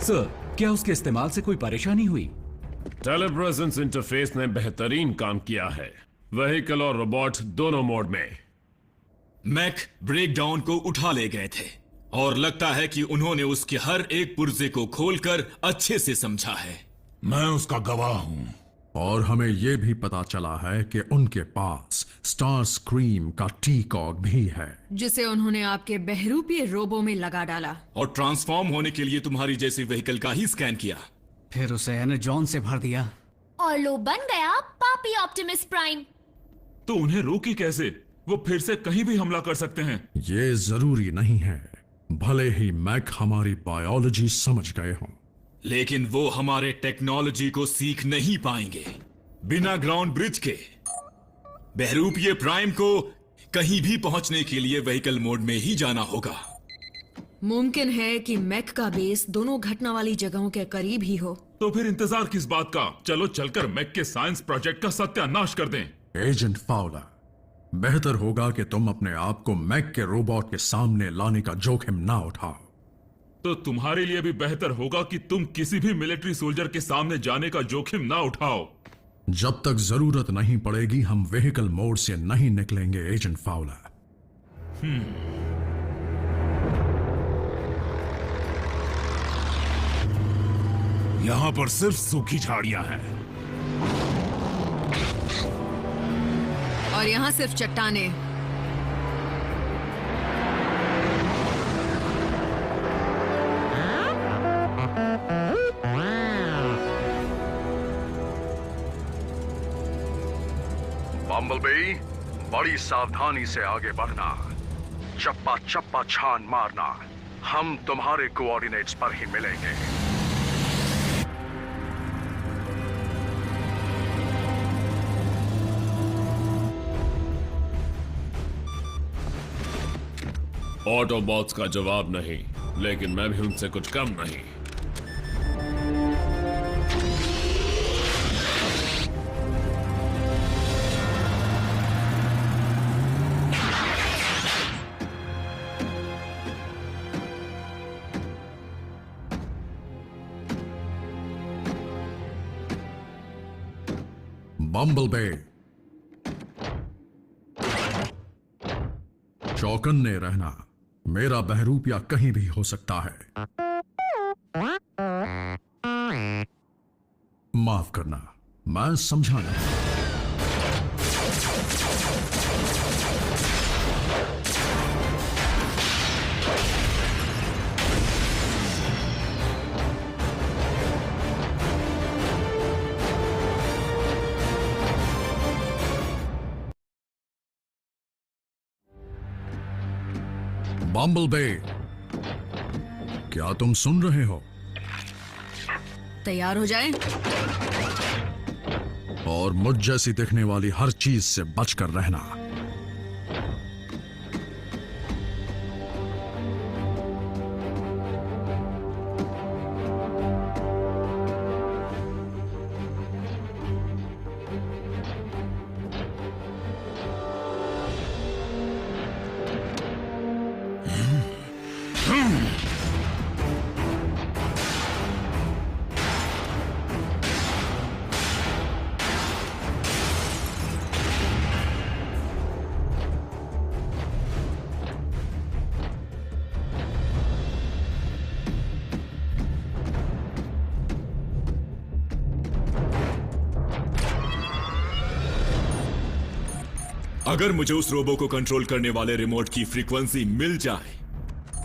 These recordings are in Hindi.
सर, क्या उसके इस्तेमाल से कोई परेशानी हुई? टेलीप्रेजेंस इंटरफेस ने बेहतरीन काम किया है, व्हीकल और रोबोट दोनों मोड में। मैक ब्रेकडाउन को उठा ले गए थे और लगता है कि उन्होंने उसके हर एक पुर्जे को खोलकर अच्छे से समझा है। मैं उसका गवाह हूं। और हमें यह भी पता चला है कि उनके पास स्टार स्क्रीम का टी-कॉग भी है, जिसे उन्होंने आपके बहरूपीय रोबो में लगा डाला और ट्रांसफॉर्म होने के लिए तुम्हारी जैसी व्हीकल का ही स्कैन किया, फिर उसे एनर्जॉन से भर दिया और लो बन गया पापी ऑप्टिमस प्राइम। तो उन्हें रोकी कैसे? वो फिर से कहीं भी हमला कर सकते हैं। ये जरूरी नहीं है। भले ही मैक हमारी बायोलॉजी समझ गए हों, लेकिन वो हमारे टेक्नोलॉजी को सीख नहीं पाएंगे। बिना ग्राउंड ब्रिज के बहरूपीय प्राइम को कहीं भी पहुंचने के लिए व्हीकल मोड में ही जाना होगा। मुमकिन है कि मैक का बेस दोनों घटना वाली जगहों के करीब ही हो। तो फिर इंतजार किस बात का? चलो चलकर मैक के साइंस प्रोजेक्ट का सत्यानाश कर दें। एजेंट फाउलर, बेहतर होगा कि तुम अपने आप को मैक के रोबोट के सामने लाने का जोखिम ना उठाओ। तो तुम्हारे लिए भी बेहतर होगा कि तुम किसी भी मिलिट्री सोल्जर के सामने जाने का जोखिम ना उठाओ। जब तक जरूरत नहीं पड़ेगी हम व्हीकल मोड से नहीं निकलेंगे एजेंट फाउलर। यहां पर सिर्फ सूखी झाड़ियां हैं। और यहाँ सिर्फ चट्टाने। बम्बलबी, बड़ी सावधानी से आगे बढ़ना, चप्पा चप्पा छान मारना। हम तुम्हारे कोऑर्डिनेट्स पर ही मिलेंगे। ऑटोबॉट्स का जवाब नहीं, लेकिन मैं भी उनसे कुछ कम नहीं। बम्बलबे, चौकन्ने रहना। मेरा बहरूपिया कहीं भी हो सकता है। माफ करना, मैं समझा नहीं। बम्बलबे, क्या तुम सुन रहे हो? तैयार हो जाएं? और मुझ जैसी दिखने वाली हर चीज से बचकर रहना। अगर मुझे उस रोबो को कंट्रोल करने वाले रिमोट की फ्रीक्वेंसी मिल जाए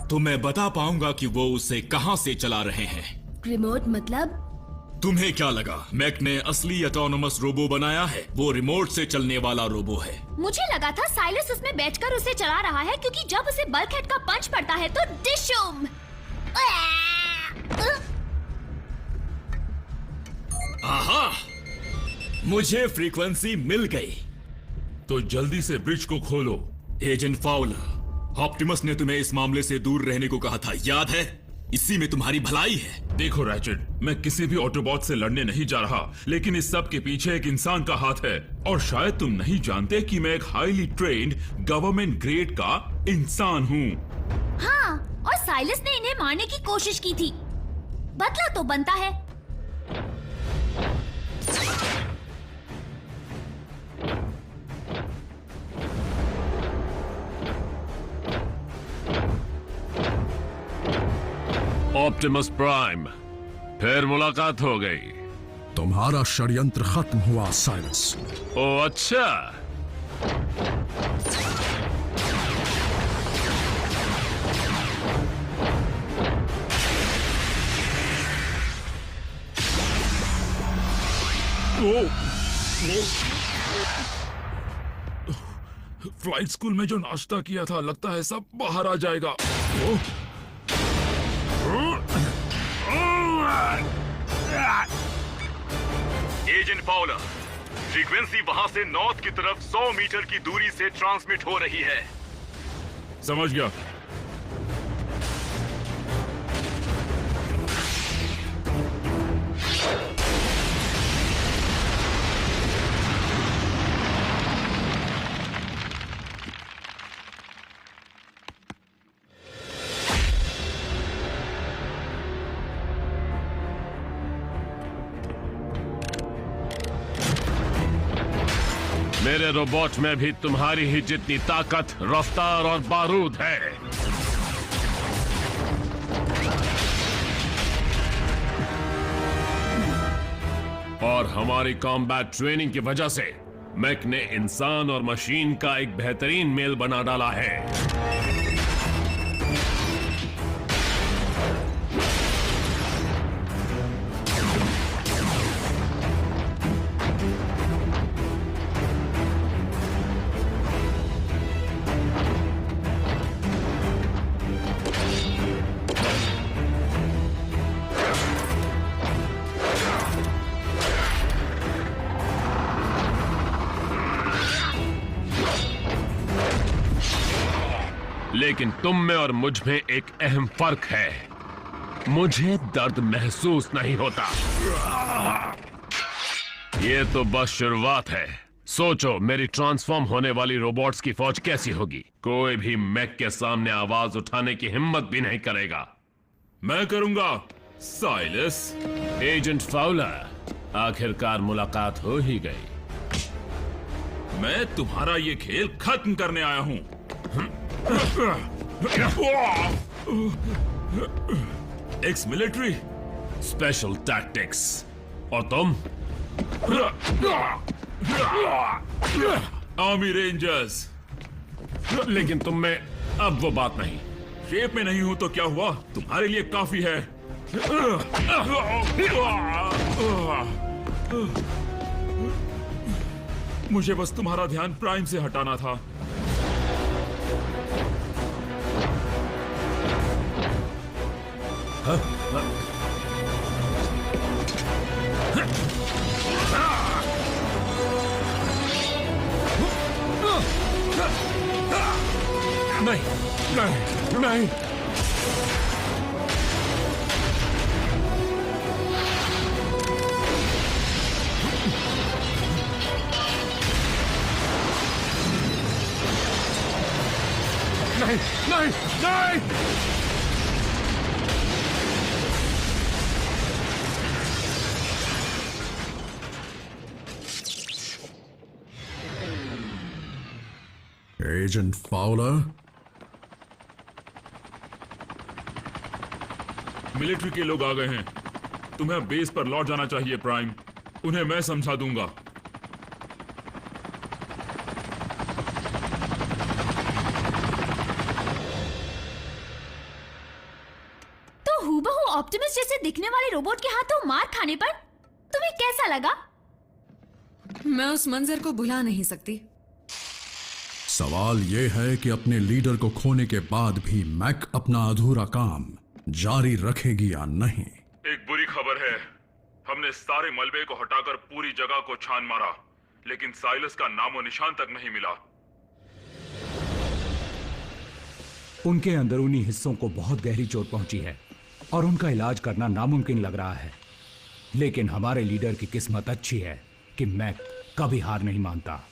तो मैं बता पाऊंगा कि वो उसे कहां से चला रहे हैं। रिमोट मतलब? तुम्हें क्या लगा मैक ने असली ऑटोनोमस रोबो बनाया है? वो रिमोट से चलने वाला रोबो है। मुझे लगा था साइलस उसमें बैठकर उसे चला रहा है, क्योंकि जब उसे बल्कहेड का पंच पड़ता है तो डिशुम। आहा, मुझे फ्रीक्वेंसी मिल गई। तो जल्दी से ब्रिज को खोलो। एजेंट फाउलर, ऑप्टिमस ने तुम्हें इस मामले से दूर रहने को कहा था, याद है? इसी में तुम्हारी भलाई है। देखो रैचेट, मैं किसी भी ऑटोबॉट से लड़ने नहीं जा रहा, लेकिन इस सब के पीछे एक इंसान का हाथ है। और शायद तुम नहीं जानते कि मैं एक हाईली ट्रेन्ड गवर्नमेंट ग्रेड का इंसान हूँ। हाँ, और साइलस ने इन्हें मारने की कोशिश की थी। बदला तो बनता है। ऑप्टिमस प्राइम, फिर मुलाकात हो गई। तुम्हारा षड्यंत्र खत्म हुआ साइलस। ओ अच्छा, फ्लाइट स्कूल में जो नाश्ता किया था लगता है सब बाहर आ जाएगा। एजेंट फाउलर, फ्रीक्वेंसी वहां से नॉर्थ की तरफ 100 मीटर की दूरी से ट्रांसमिट हो रही है। समझ गया। मेरे रोबोट में भी तुम्हारी ही जितनी ताकत, रफ्तार और बारूद है। और हमारी कॉम्बैट ट्रेनिंग की वजह से मैक ने इंसान और मशीन का एक बेहतरीन मेल बना डाला है। लेकिन तुम में और मुझ में एक अहम फर्क है, मुझे दर्द महसूस नहीं होता। ये तो बस शुरुआत है। सोचो मेरी ट्रांसफॉर्म होने वाली रोबोट्स की फौज कैसी होगी। कोई भी मैक के सामने आवाज उठाने की हिम्मत भी नहीं करेगा। मैं करूंगा साइलस। एजेंट फाउलर, आखिरकार मुलाकात हो ही गई। मैं तुम्हारा ये खेल खत्म करने आया हूं। Ex military special tactics. और तुम? Army rangers. लेकिन तुम में अब वो बात नहीं। शेप में नहीं हूं तो क्या हुआ, तुम्हारे लिए काफी है। मुझे बस तुम्हारा ध्यान प्राइम से हटाना था। नहीं नहीं नहीं, नहीं नहीं नहीं। एजेंट फाउलर, मिलिट्री के लोग आ गए हैं। तुम्हें बेस पर लौट जाना चाहिए प्राइम। उन्हें मैं समझा दूंगा। तो हूबहू ऑप्टिमस जैसे दिखने वाले रोबोट के हाथों मार खाने पर तुम्हें कैसा लगा? मैं उस मंजर को भुला नहीं सकती। सवाल यह है कि अपने लीडर को खोने के बाद भी मैक अपना अधूरा काम जारी रखेगी या नहीं। एक बुरी खबर है, हमने सारे मलबे को हटाकर पूरी जगह को छान मारा, लेकिन साइलस का नामो निशान तक नहीं मिला। उनके अंदरूनी हिस्सों को बहुत गहरी चोट पहुंची है और उनका इलाज करना नामुमकिन लग रहा है। लेकिन हमारे लीडर की किस्मत अच्छी है कि मैक कभी हार नहीं मानता।